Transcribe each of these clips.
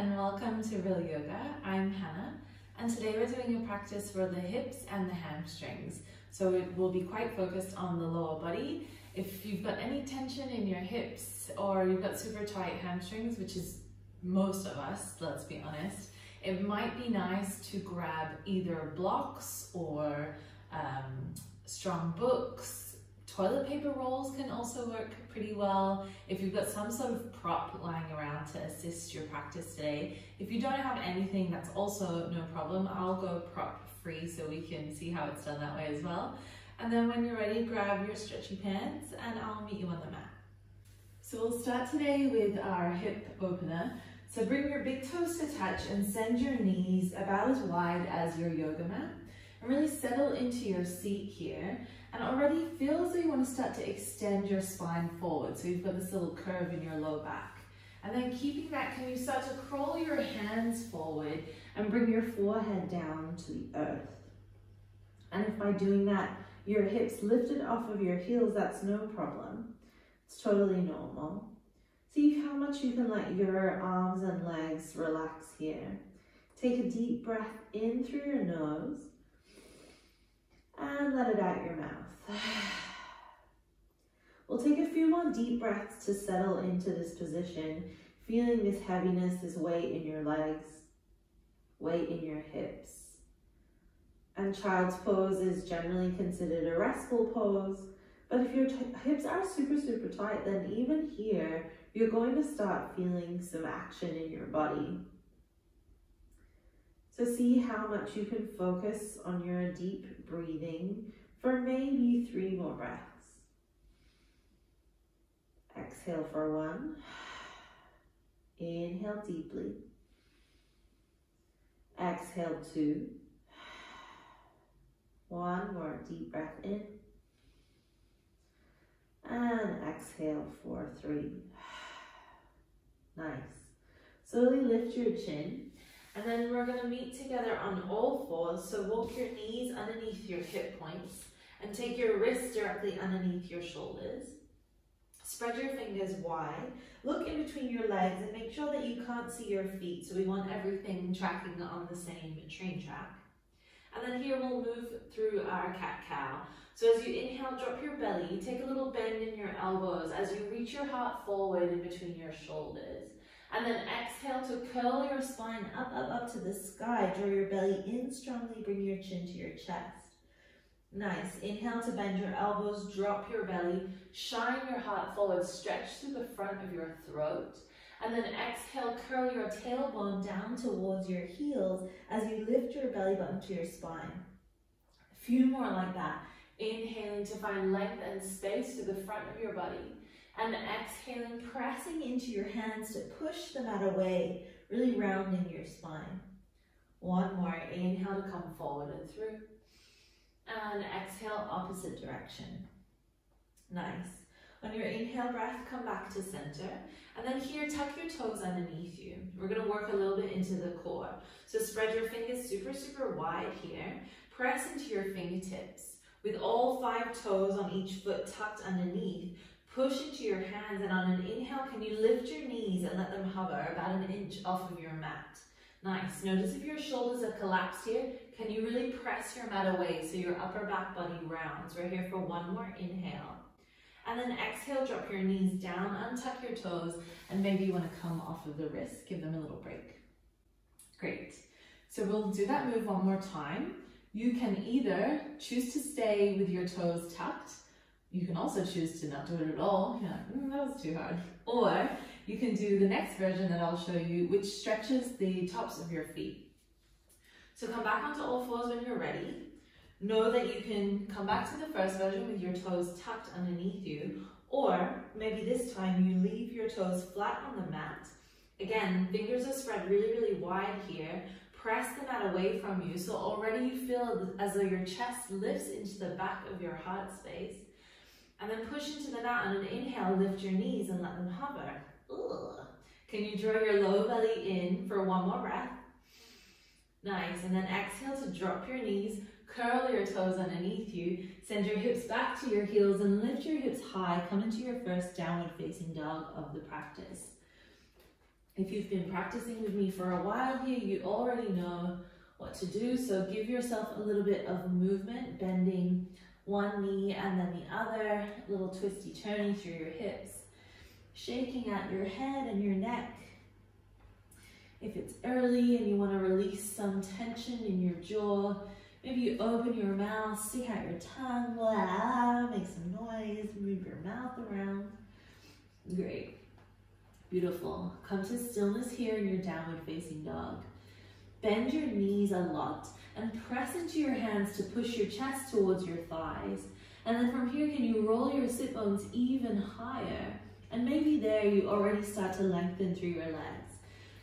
and welcome to Real Yoga. I'm Hannah, and today we're doing a practice for the hips and the hamstrings. So it will be quite focused on the lower body. If you've got any tension in your hips or you've got super tight hamstrings, which is most of us, let's be honest, it might be nice to grab either blocks or strong books. Toilet paper rolls can also work pretty well if you've got some sort of prop lying around to assist your practice today. If you don't have anything, that's also no problem. I'll go prop free so we can see how it's done that way as well. And then when you're ready, grab your stretchy pants and I'll meet you on the mat. So we'll start today with our hip opener. So bring your big toes to touch and send your knees about as wide as your yoga mat. And really settle into your seat here. And already feel as though you want to start to extend your spine forward. So you've got this little curve in your low back. And then keeping that, can you start to crawl your hands forward and bring your forehead down to the earth. And if by doing that, your hips lifted off of your heels, that's no problem. It's totally normal. See how much you can let your arms and legs relax here. Take a deep breath in through your nose. And let it out your mouth. We'll take a few more deep breaths to settle into this position, feeling this heaviness, this weight in your legs, weight in your hips. And child's pose is generally considered a restful pose, but if your hips are super tight, then even here, you're going to start feeling some action in your body. So see how much you can focus on your deep breathing for maybe 3 more breaths. Exhale for 1. Inhale deeply. Exhale 2. 1 more deep breath in. And exhale for 3. Nice. Slowly lift your chin. And then we're going to meet together on all fours. So walk your knees underneath your hip points and take your wrists directly underneath your shoulders. Spread your fingers wide. Look in between your legs and make sure that you can't see your feet. So we want everything tracking on the same train track. And then here we'll move through our cat-cow. So as you inhale, drop your belly. Take a little bend in your elbows as you reach your heart forward in between your shoulders. And then exhale to curl your spine up to the sky. Draw your belly in strongly, bring your chin to your chest. Nice. Inhale to bend your elbows, drop your belly, shine your heart forward, stretch to the front of your throat. And then exhale, curl your tailbone down towards your heels as you lift your belly button to your spine. A few more like that. Inhaling to find length and space to the front of your body. And exhaling, pressing into your hands to push the mat away, really rounding your spine. 1 more, inhale to come forward and through. And exhale, opposite direction. Nice. On your inhale breath, come back to center. And then here, tuck your toes underneath you. We're going to work a little bit into the core. So spread your fingers super wide here. Press into your fingertips. With all 5 toes on each foot tucked underneath, push into your hands, and on an inhale, can you lift your knees and let them hover about 1 inch off of your mat? Nice. Notice if your shoulders are collapsed here, can you really press your mat away so your upper back body rounds? We're here for 1 more inhale. And then exhale, drop your knees down, untuck your toes, and maybe you want to come off of the wrists, give them a little break. Great. So we'll do that move 1 more time. You can either choose to stay with your toes tucked. You can also choose to not do it at all. You're like, that was too hard. Or you can do the next version that I'll show you, which stretches the tops of your feet. So come back onto all fours when you're ready. Know that you can come back to the first version with your toes tucked underneath you, or maybe this time you leave your toes flat on the mat. Again, fingers are spread really wide here. Press the mat away from you, so already you feel as though your chest lifts into the back of your heart space. And then push into the mat on an inhale, lift your knees and let them hover. Ugh. Can you draw your low belly in for 1 more breath? Nice, and then exhale to drop your knees, curl your toes underneath you, send your hips back to your heels and lift your hips high, come into your first downward facing dog of the practice. If you've been practicing with me for a while here, you already know what to do. So give yourself a little bit of movement, bending one knee and then the other, little twisty turning through your hips, shaking at your head and your neck. If it's early and you want to release some tension in your jaw, maybe you open your mouth, stick out your tongue, blah, make some noise, move your mouth around. Great. Beautiful. Come to stillness here in your downward facing dog. Bend your knees a lot and press into your hands to push your chest towards your thighs. And then from here, can you roll your sit bones even higher? And maybe there you already start to lengthen through your legs.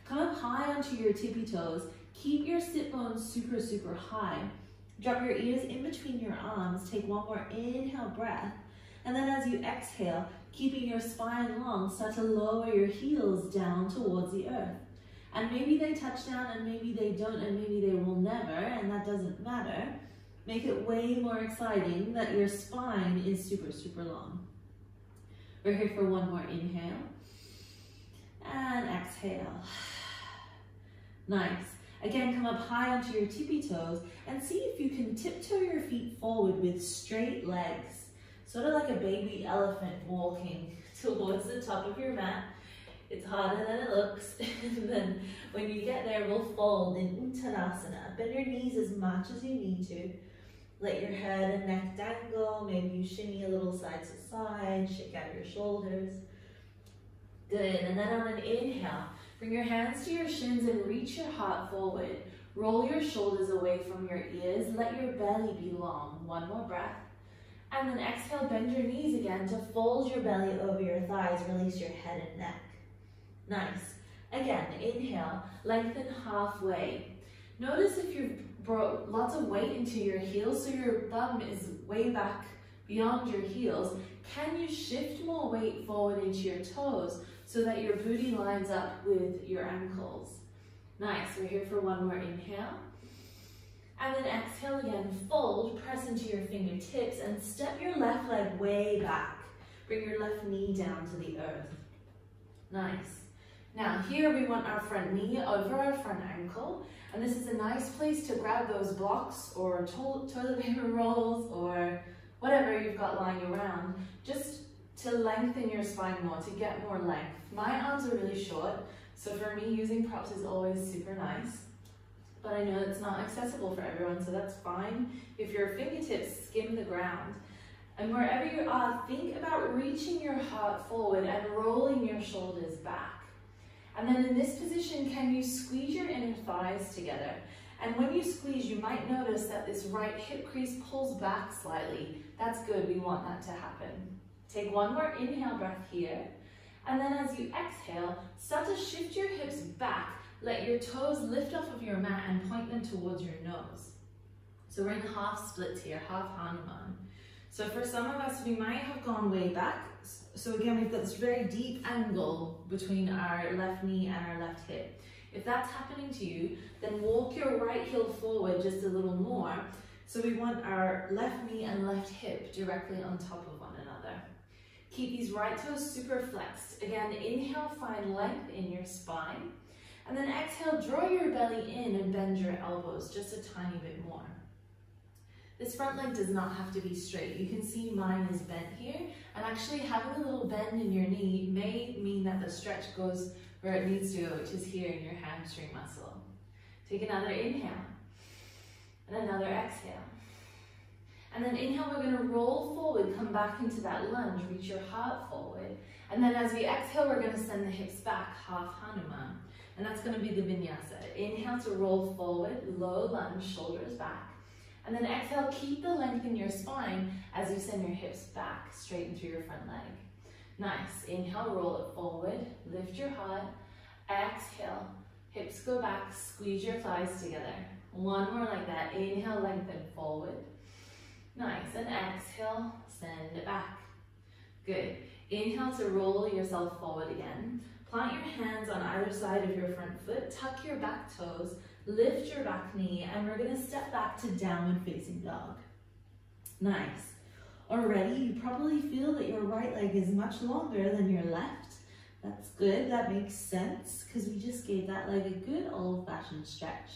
Come up high onto your tippy toes. Keep your sit bones super, super high. Drop your ears in between your arms. Take one more inhale breath. And then as you exhale, keeping your spine long, start to lower your heels down towards the earth. And maybe they touch down and maybe they don't and maybe they will never, and that doesn't matter. Make it way more exciting that your spine is super, super long. We're here for one more inhale. And exhale. Nice. Again, come up high onto your tippy toes and see if you can tiptoe your feet forward with straight legs. Sort of like a baby elephant walking towards the top of your mat. It's harder than it looks. And then when you get there, we'll fold in Uttanasana. Bend your knees as much as you need to. Let your head and neck dangle. Maybe you shimmy a little side to side. Shake out your shoulders. Good. And then on an inhale, bring your hands to your shins and reach your heart forward. Roll your shoulders away from your ears. Let your belly be long. One more breath. And then exhale, bend your knees again to fold your belly over your thighs. Release your head and neck. Nice. Again, inhale, lengthen halfway. Notice if you've brought lots of weight into your heels, so your thumb is way back beyond your heels. Can you shift more weight forward into your toes so that your booty lines up with your ankles? Nice. We're here for one more inhale. And then exhale again, fold, press into your fingertips and step your left leg way back. Bring your left knee down to the earth. Nice. Now here we want our front knee over our front ankle. And this is a nice place to grab those blocks or toilet paper rolls or whatever you've got lying around, just to lengthen your spine more, to get more length. My arms are really short, so for me using props is always super nice. But I know it's not accessible for everyone, so that's fine. If your fingertips skim the ground, and wherever you are, think about reaching your heart forward and rolling your shoulders back. And then in this position, can you squeeze your inner thighs together? And when you squeeze, you might notice that this right hip crease pulls back slightly. That's good, we want that to happen. Take one more inhale breath here. And then as you exhale, start to shift your hips back. Let your toes lift off of your mat and point them towards your nose. So we're in half splits here, half Hanuman. So for some of us, we might have gone way back. So again, we've got this very deep angle between our left knee and our left hip. If that's happening to you, then walk your right heel forward just a little more. So we want our left knee and left hip directly on top of one another. Keep these right toes super flexed. Again, inhale, find length in your spine. And then exhale, draw your belly in and bend your elbows just a tiny bit more. This front leg does not have to be straight. You can see mine is bent here, and actually having a little bend in your knee may mean that the stretch goes where it needs to go, which is here in your hamstring muscle. Take another inhale, and another exhale. And then inhale, we're gonna roll forward, come back into that lunge, reach your heart forward. And then as we exhale, we're gonna send the hips back, half Hanuman. And that's gonna be the vinyasa. Inhale to roll forward, low lunge, shoulders back. And then exhale, keep the length in your spine as you send your hips back, straighten through your front leg. Nice. Inhale, roll it forward, lift your heart. Exhale, hips go back, squeeze your thighs together. One more like that. Inhale, lengthen forward. Nice. And exhale, send it back. Good. Inhale to roll yourself forward again. Plant your hands on either side of your front foot, tuck your back toes, lift your back knee, and we're gonna step back to downward facing dog. Nice. Already, you probably feel that your right leg is much longer than your left. That's good, that makes sense, because we just gave that leg a good old-fashioned stretch.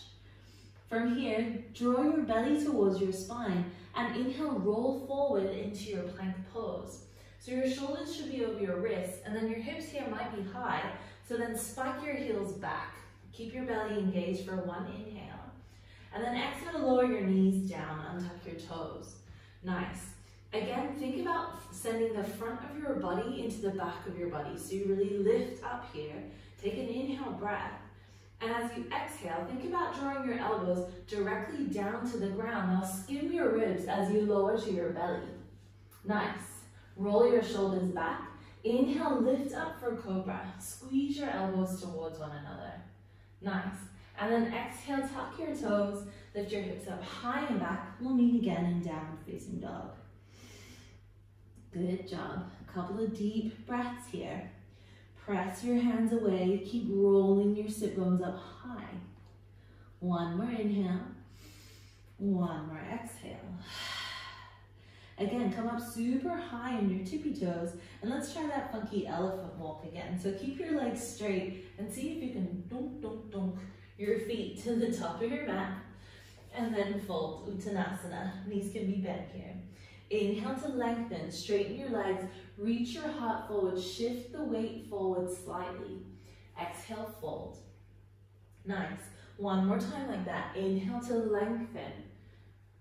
From here, draw your belly towards your spine and inhale, roll forward into your plank pose. So your shoulders should be over your wrists, and then your hips here might be high, so then spike your heels back. Keep your belly engaged for one inhale. And then exhale, lower your knees down, untuck your toes. Nice. Again, think about sending the front of your body into the back of your body. So you really lift up here, take an inhale breath. And as you exhale, think about drawing your elbows directly down to the ground. Now skim your ribs as you lower to your belly. Nice. Roll your shoulders back. Inhale, lift up for cobra. Squeeze your elbows towards one another. Nice. And then exhale, tuck your toes, lift your hips up high and back. We'll meet again in downward facing dog. Good job. A couple of deep breaths here. Press your hands away. Keep rolling your sit bones up high. One more inhale. One more exhale. Again, come up super high on your tippy toes, and let's try that funky elephant walk again. So keep your legs straight and see if you can dunk, dunk, dunk your feet to the top of your mat, and then fold, Uttanasana. Knees can be bent here. Inhale to lengthen, straighten your legs, reach your heart forward, shift the weight forward slightly. Exhale, fold. Nice. One more time like that. Inhale to lengthen.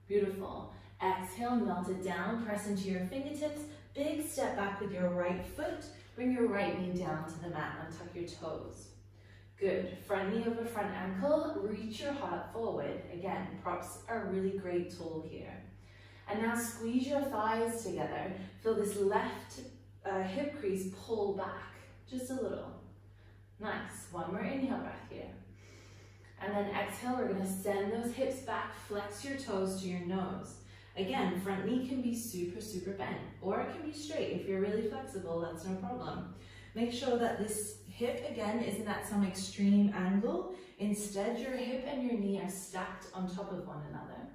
Beautiful. Exhale, melt it down, press into your fingertips, big step back with your right foot, bring your right knee down to the mat, untuck your toes. Good, front knee over front ankle, reach your heart forward. Again, props are a really great tool here. And now squeeze your thighs together, feel this left hip crease pull back, just a little. Nice, one more inhale breath here. And then exhale, we're gonna send those hips back, flex your toes to your nose. Again, front knee can be super, super bent, or it can be straight. If you're really flexible, that's no problem. Make sure that this hip, again, isn't at some extreme angle. Instead, your hip and your knee are stacked on top of one another.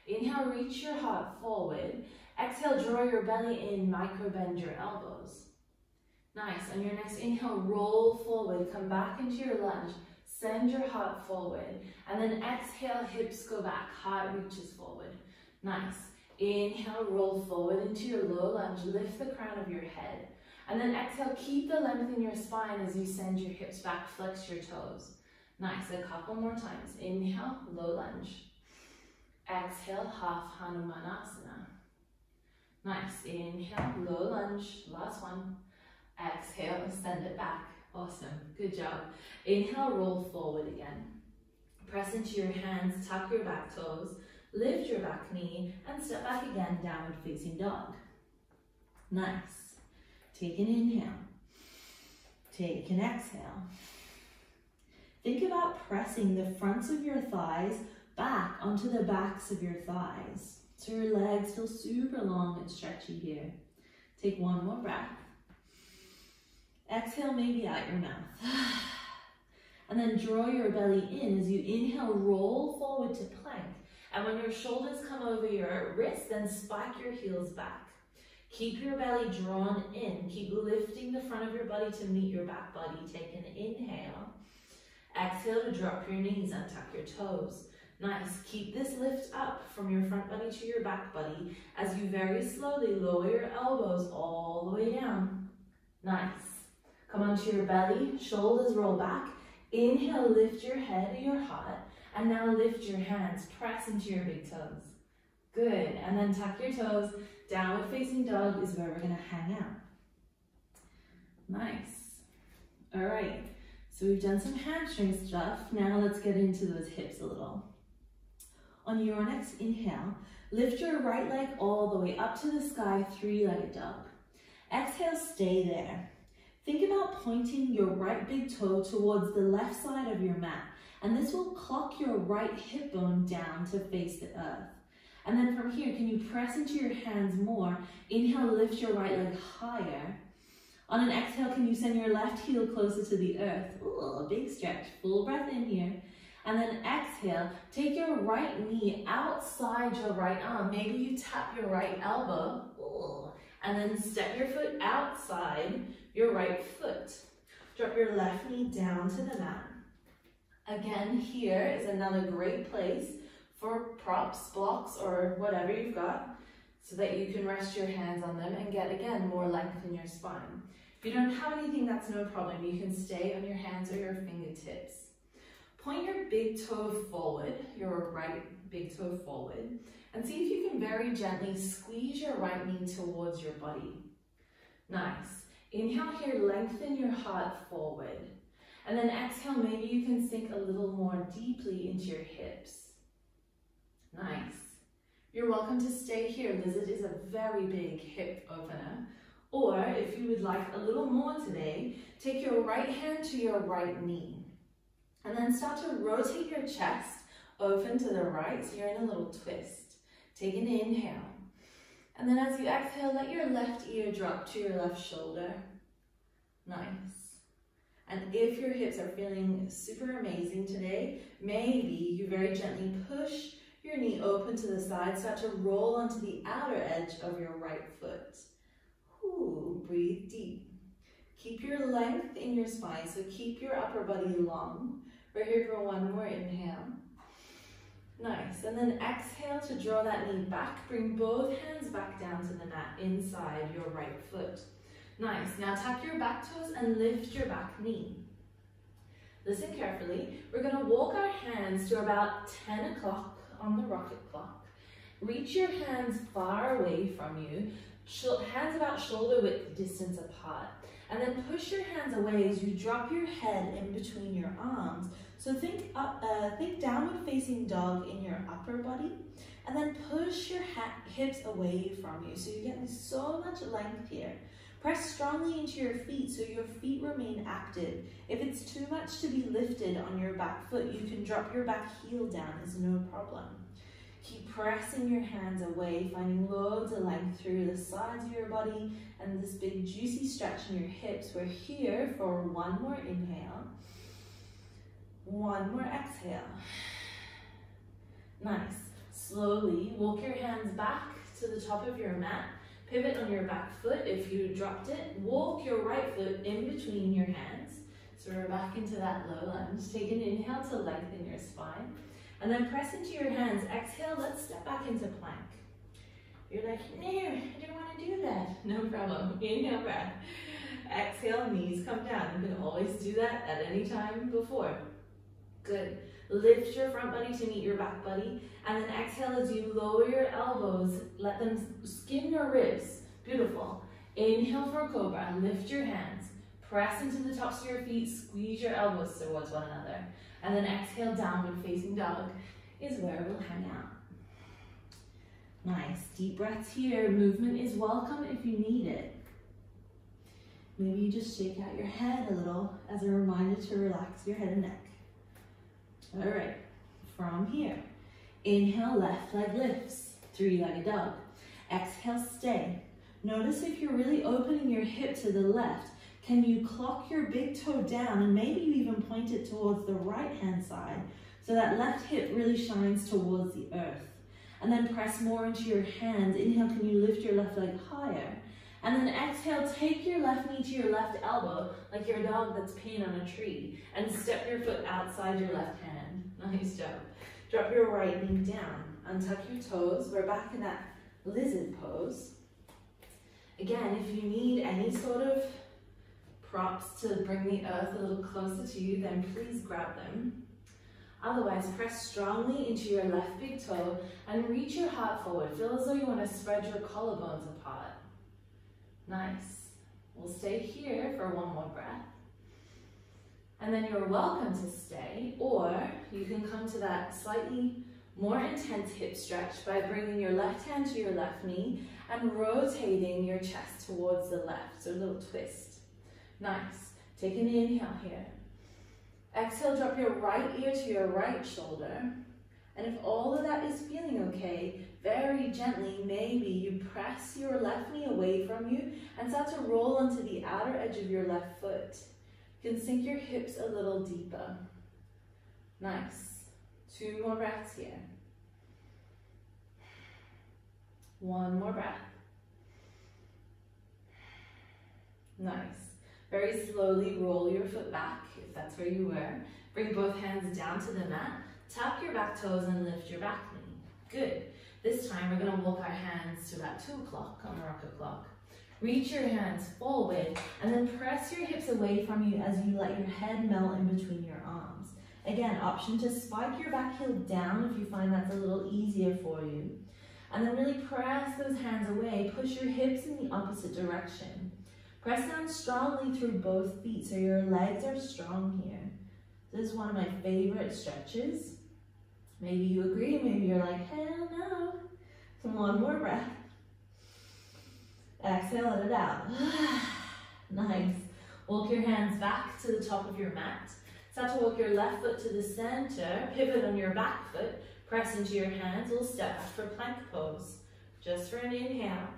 Inhale, reach your heart forward. Exhale, draw your belly in, micro bend your elbows. Nice. On your next inhale, roll forward, come back into your lunge, send your heart forward, and then exhale, hips go back, heart reaches forward. Nice. Inhale, roll forward into your low lunge, lift the crown of your head. And then exhale, keep the length in your spine as you send your hips back, flex your toes. Nice, a couple more times. Inhale, low lunge. Exhale, half Hanumanasana. Nice, inhale, low lunge, last one. Exhale, send it back. Awesome, good job. Inhale, roll forward again. Press into your hands, tuck your back toes, lift your back knee, and step back again, downward facing dog. Nice. Take an inhale. Take an exhale. Think about pressing the fronts of your thighs back onto the backs of your thighs. So your legs feel super long and stretchy here. Take one more breath. Exhale maybe out your mouth. And then draw your belly in as you inhale, roll forward to plank. And when your shoulders come over your wrists, then spike your heels back. Keep your belly drawn in. Keep lifting the front of your body to meet your back body. Take an inhale. Exhale to drop your knees, untuck your toes. Nice. Keep this lift up from your front body to your back body as you very slowly lower your elbows all the way down. Nice. Come onto your belly, shoulders roll back. Inhale, lift your head or your heart. And now lift your hands, press into your big toes. Good, and then tuck your toes. Downward facing dog is where we're gonna hang out. Nice. All right, so we've done some hamstring stuff. Now let's get into those hips a little. On your next inhale, lift your right leg all the way up to the sky, three-legged dog. Exhale, stay there. Think about pointing your right big toe towards the left side of your mat. And this will clock your right hip bone down to face the earth. And then from here, can you press into your hands more? Inhale, lift your right leg higher. On an exhale, can you send your left heel closer to the earth? Ooh, a big stretch, full breath in here. And then exhale, take your right knee outside your right arm. Maybe you tap your right elbow. Ooh. And then step your foot outside your right foot. Drop your left knee down to the mat. Again, here is another great place for props, blocks, or whatever you've got, so that you can rest your hands on them and get, again, more length in your spine. If you don't have anything, that's no problem. You can stay on your hands or your fingertips. Point your big toe forward, your right big toe forward, and see if you can very gently squeeze your right knee towards your body. Nice. Inhale here, lengthen your heart forward. And then exhale, maybe you can sink a little more deeply into your hips. Nice. You're welcome to stay here. Lizard is a very big hip opener. Or if you would like a little more today, take your right hand to your right knee. And then start to rotate your chest open to the right, so you're in a little twist. Take an inhale. And then as you exhale, let your left ear drop to your left shoulder. Nice. And if your hips are feeling super amazing today, maybe you very gently push your knee open to the side, start to roll onto the outer edge of your right foot. Ooh, breathe deep. Keep your length in your spine, so keep your upper body long. We're here for one more inhale. Nice, and then exhale to draw that knee back. Bring both hands back down to the mat inside your right foot. Nice, now tuck your back toes and lift your back knee. Listen carefully. We're gonna walk our hands to about 10 o'clock on the rocket clock. Reach your hands far away from you, hands about shoulder width distance apart. And then push your hands away as you drop your head in between your arms. So think downward facing dog in your upper body, and then push your hips away from you. So you're getting so much length here. Press strongly into your feet so your feet remain active. If it's too much to be lifted on your back foot, you can drop your back heel down, it's no problem. Keep pressing your hands away, finding loads of length through the sides of your body and this big juicy stretch in your hips. We're here for one more inhale, one more exhale. Nice. Slowly walk your hands back to the top of your mat. Pivot on your back foot if you dropped it. Walk your right foot in between your hands. So we're back into that low lunge. Take an inhale to lengthen your spine. And then press into your hands. Exhale, let's step back into plank. You're like, no, I don't want to do that. No problem. Inhale, breath. Exhale, knees come down. You can always do that at any time before. Good. Lift your front body to meet your back body. And then exhale as you lower your elbows. Let them skim your ribs. Beautiful. Inhale for cobra. Lift your hands. Press into the tops of your feet. Squeeze your elbows towards one another. And then exhale, downward facing dog is where we'll hang out. Nice, deep breaths here. Movement is welcome if you need it. Maybe you just shake out your head a little as a reminder to relax your head and neck. All right, from here, inhale, left leg lifts, three-legged dog. Exhale, stay. Notice if you're really opening your hip to the left, can you clock your big toe down and maybe you even point it towards the right-hand side so that left hip really shines towards the earth. And then press more into your hands. Inhale, can you lift your left leg higher? And then exhale, take your left knee to your left elbow like you're a dog that's peeing on a tree and step your foot outside your left hand. Nice job. Drop your right knee down. Untuck your toes. We're back in that lizard pose. Again, if you need any sort of props to bring the earth a little closer to you, then please grab them. Otherwise, press strongly into your left big toe and reach your heart forward. Feel as though you want to spread your collarbones apart. Nice. We'll stay here for one more breath. And then you're welcome to stay, or you can come to that slightly more intense hip stretch by bringing your left hand to your left knee and rotating your chest towards the left, so a little twist. Nice. Take an inhale here. Exhale, drop your right ear to your right shoulder. And if all of that is feeling okay, very gently, maybe you press your left knee away from you and start to roll onto the outer edge of your left foot. You can sink your hips a little deeper. Nice. 2 more breaths here. 1 more breath. Nice. Very slowly roll your foot back, if that's where you were. Bring both hands down to the mat. Tap your back toes and lift your back knee. Good. This time we're gonna walk our hands to about 2 o'clock on the rocket clock. Reach your hands forward and then press your hips away from you as you let your head melt in between your arms. Again, option to spike your back heel down if you find that's a little easier for you. And then really press those hands away. Push your hips in the opposite direction. Press down strongly through both feet so your legs are strong here. This is one of my favorite stretches. Maybe you agree, maybe you're like, hell no. One more breath. Exhale, let it out. Nice. Walk your hands back to the top of your mat. Start to walk your left foot to the center. Pivot on your back foot. Press into your hands. We'll step back for plank pose. Just for an inhale.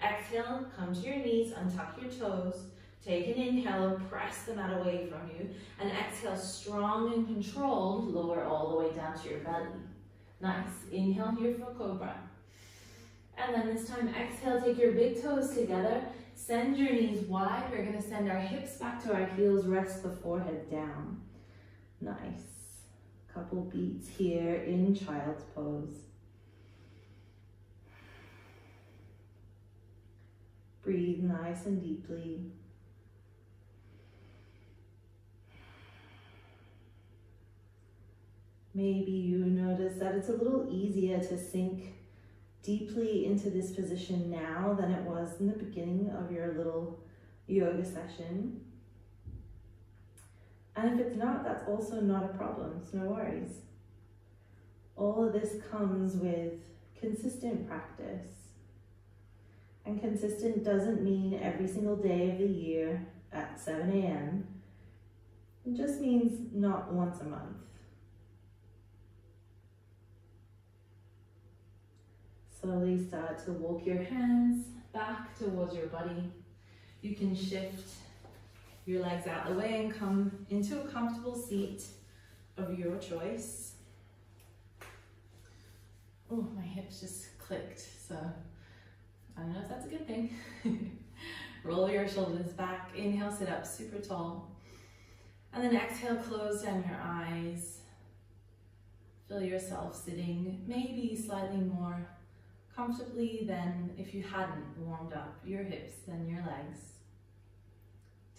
Exhale, come to your knees, untuck your toes. Take an inhale, press the mat away from you. And exhale, strong and controlled, lower all the way down to your belly. Nice. Inhale here for cobra. And then this time, exhale, take your big toes together. Send your knees wide. We're going to send our hips back to our heels. Rest the forehead down. Nice. Couple beats here in child's pose. Breathe nice and deeply. Maybe you notice that it's a little easier to sink deeply into this position now than it was in the beginning of your little yoga session. And if it's not, that's also not a problem, so no worries. All of this comes with consistent practice. And consistent doesn't mean every single day of the year at 7 a.m. It just means not once a month. Slowly start to walk your hands back towards your body. You can shift your legs out the way and come into a comfortable seat of your choice. Oh, my hips just clicked, so I don't know if that's a good thing. Roll your shoulders back. Inhale, sit up super tall. And then exhale, close down your eyes. Feel yourself sitting maybe slightly more comfortably than if you hadn't warmed up your hips and your legs.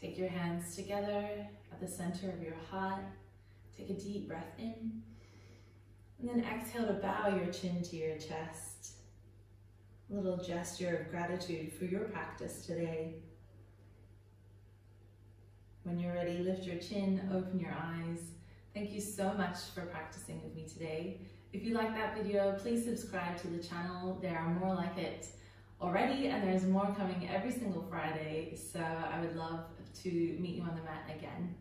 Take your hands together at the center of your heart. Take a deep breath in. And then exhale to bow your chin to your chest. A little gesture of gratitude for your practice today. When you're ready, lift your chin, open your eyes. Thank you so much for practicing with me today. If you like that video, please subscribe to the channel. There are more like it already, and there's more coming every single Friday, so I would love to meet you on the mat again.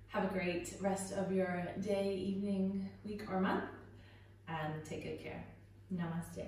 Have a great rest of your day, evening, week, or month, and take good care. Namaste.